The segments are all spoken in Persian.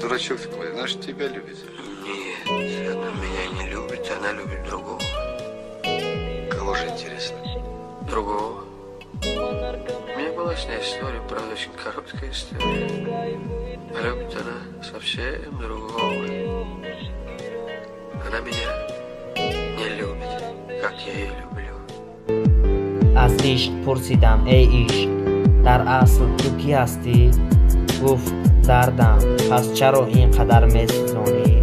дурачок такой, она же тебя любит. Нет, она меня не любит, она любит другого. Кого же интересно? Другого. У меня была с ней история, правда, очень короткая история. А любит она совсем другого. Она меня не любит, как я ее люблю. از عشق پرسیدم ای عشق در اصل تو کی هستی؟ گفت دردم. پس چرا اینقدر میسوزانی؟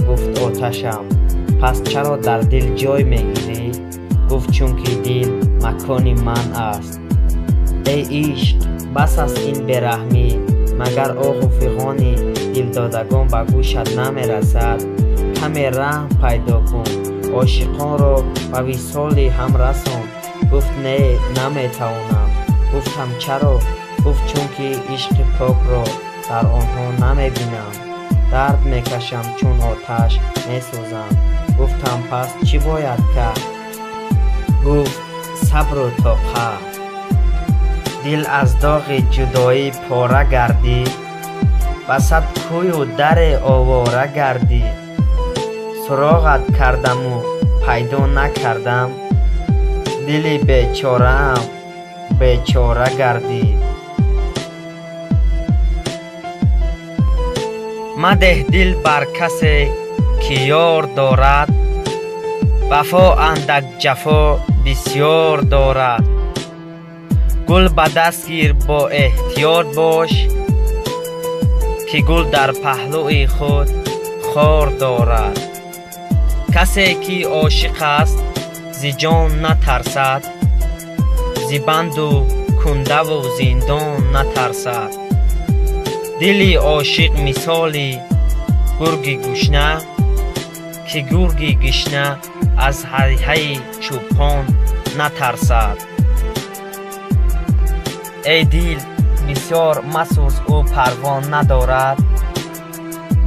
گفت آتشم. پس چرا در دل جای میگیری؟ گفت چون که دل مکان من است. ای عشق بس است این برحمی، مگر آه و فغان دل دادگان به گوشت نمیرسد؟ کمی رحم پیدا کن، عاشقان را به وصال هم رسان. گفت نه نمیتوانم. گفتم چرا؟ گفت چون که عشق پاک را در آنها نمیبینم. درد میکشم چون آتش میسوزم. گفتم پس چی باید کرد؟ گفت صبر و طاقت. دل از داغ جدایی پاره گردی، بسد کوی و در آواره گردی. سراغت کردم و پیدا نکردم، دل بیچاره‌ام بیچاره گردی. مده دل بر کسی که یار دارد، وفا اندک جفا بسیار دارد. گل به دست گیر با احتیاط باش، که گل در پهلوی خود خار دارد. کسی که عاشق است ز جان نترسد، ز بند و کنده و زندان نترسد. دل عاشق مثالی گرگ گشنه، که گرگ گشنه از هی چوپان نترسد. ای دل بسیار مسوز او پروان ندارد،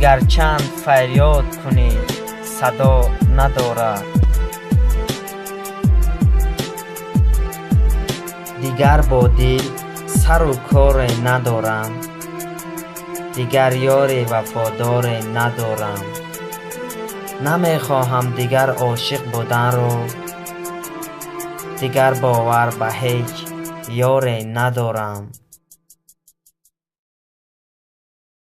گرچند فریاد کنی صدا ندارد. دیگر با دل سر و کار ندارم، دیگر یار وفادار ندارم. نمیخواهم دیگر عاشق بودن رو، دیگر باور به هیچ یار ندارم.